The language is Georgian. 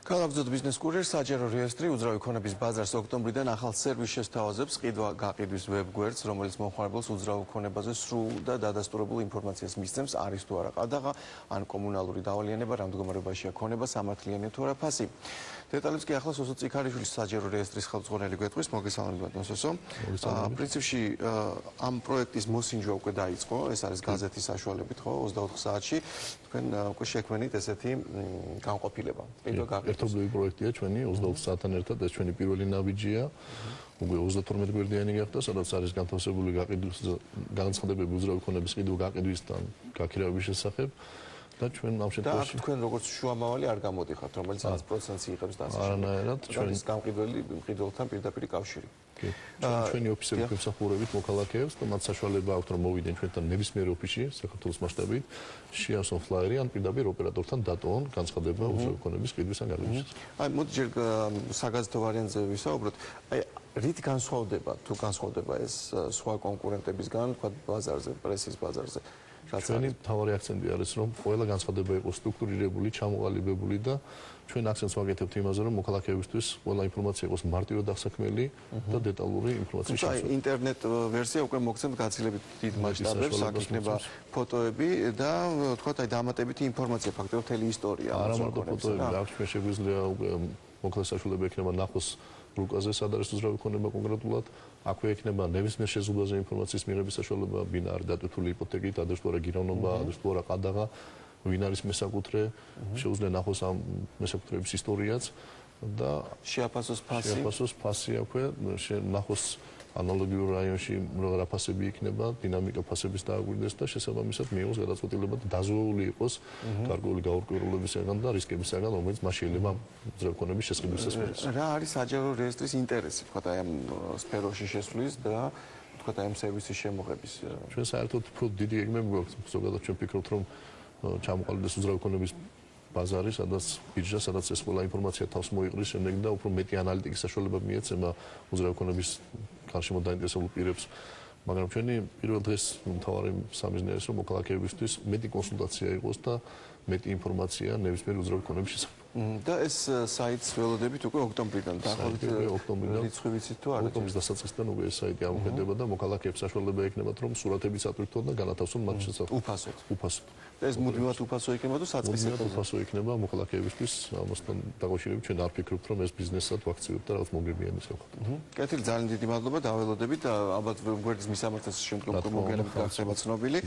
Ქალაქგზოდ ბიზნეს კურიერ საჯარო რეესტრი უძრავი ქონების ბაზარს ოქტომბრიდან ახალ სერვისს შესთავაზებს ყიდვა-გაყიდვის ვებ-გვერდს, რომელიც მომხმარებელს უძრავ ქონებაზე სრულ და დადასტურებულ ინფორმაციას მისცემს, არის თუ არა ყადაღა, ან კომუნალური დავალიანება, რა მდგომარეობაშია ქონება, სამართლიანი თუ არა ფასი. დეტალებს კი ახლა სოსო წიქარიშვილის საჯარო რეესტრის ხელმძღვანელი გვეტყვის. მოგესალმებით, სოსო. პრინციპში ამ პროექტის მოსინჯვა უკვე დაიწყო, ეს არის გაზეთის საშუალებით, ხო, 24 საათში თქვენ უკვე შექმნით ესეთი განყოფილება. ერთობლივი პროექტია ჩვენი 24 საათთან ერთად, ეს ჩვენი პირველი ნაბიჯია. უკვე 32 გვერდიანი გახდა, სადაც არის განთავსებული განცხადებები უძრავი ქონების ყიდვა-გაყიდვისთან გაქირავების შესახებ. და ჩვენ ამ შემთხვევაში თქვენ როგორც შუამავალი არ გამოდიხართ, რომელიც 100%-ს იღებს და ასე შემდეგ. არანაირად ჩვენ გამყიდველი მყიდველთან პირდაპირ კავშირი. ჩვენი ოფისები გვემსახურებით მოქალაქეებს და მათ საშუალება აქვთ რომ მოვიდნენ ჩვენთან ნებისმიერ ოფისში საქართველოს მასშტაბით, შეასწონ ფლაიერი ან პირდაპირ ოპერატორთან დატოვონ განცხადება უძრავი ქონების ყიდვის ან გაყიდვის. აი მოდი ჯერ საგაზეთო ვარიანტზე ვისაუბროთ. აი რით განსხვავდება თუ განსხვავდება ეს სხვა კონკურენტებისგან, თქვა ბაზარზე, პრესის ბაზარზე? ჩვენი მთავარი აქცენტი არის რომ ყველა განცხადება იყოს სტრუქტურირებული, ჩამოყალიბებული და ჩვენ აქცენტს ვაკეთებთ იმაზე რომ მოქალაქეებისთვის ყველა ინფორმაცია იყოს მარტივად დასაქმელი და დეტალური ინფორმაციის შესახებ. ინტერნეტ ვერსია უკვე მოგცემთ გაცილებით დიდ მასშტაბებს, აქ იქნება ფოტოები და თქვა აი დამატებითი ინფორმაცია, ფაქტობრივად მთელი ისტორია. არა მარტო ფოტოები, აქ ჩვენ შეგვიძლია უკვე მოკლეს საშუალება ექნება ნახოს რუკაზე სად არის უძრავი ქონება კონკრეტულად, აქვე ექნება ნებისმიერ შეზღუდვაზე ინფორმაციის მიღების საშუალება, ვინ არის დატვირთული იპოთეკით, ადრეს თუ არა გირავნობა, ადრეს თუ არა ყადაღა, ვინ არის მესაკუთრე, შეუძლია ნახოს ამ მესაკუთრეების ისტორიაც და შეაფასოს ფასი აქვე, ნახოს ანალოგიურ რაიონში რა ფასები იქნება, დინამიკა ფასების დააგვირდეს და შესაბამისად მიიღოს გადაწყვეტილება და დაზღვეული იყოს გარკვეული გაურკვევლობებისგან და რისკებისგან, რომელიც მას შეიძლება უძრავი ქონების შესყიდვისას მოეწოს. რა არის საჯარო რეესტრის ინტერესი, თქვა აი ამ სფეროში შესვლის და თქვა აი ამ სერვისის შემოღების? ჩვენ საერთოდ უფრო დიდი გეგმები გვაქვს, ზოგადად ჩვენ ვფიქრობთ რომ ჩამოყალიბდეს უძრავი ქონების ბაზარი, სადაც ბირჟა, სადაც ეს ყველა ინფორმაცია თავს მოიყრის, შემდეგ და უფრო მეტი ანალიტიკის საშუალება მიეცემა უძრავი ქონების გარშემო დაინტერესებულ პირებს. მაგრამ ჩვენი პირველ დღეს მთავარი სამიზნე არის რომ მოქალაქეებისთვის მეტი კონსულტაცია იყოს და მეტი ინფორმაცია ნებისმიერ უძრავი ქონების შესახებ. და ეს საიტს ველოდებით უკვე ოქტომბრიდან დაახლოებით რიცხვი ვიცით თუ არა? ოქტომბრის დასაწყისიდან უკვე ეს საიტი ამოქმედება და მოქალაქეებს საშუალება ექნებათ რომ სურათებიც ატვირთონ და განათავსონ მათ შესახებ. უფასოდ. და ეს მუდმივად უფასო იქნება თუ საწყისად? მუდმივად უფასო იქნება მოქალაქეებისთვის, ამასთან დაკავშირებით ჩვენ არ ვფიქრობთ რომ ეს ბიზნესად ვაქციოთ და რაღაც მოგებიანი ისევხოთ. კეთილი, ძალიან დიდი მადლობა, დაველოდებით, ალბათ გვერდის მისამართებს შემდგომ მოგვიანებით გახდება ცნობილი.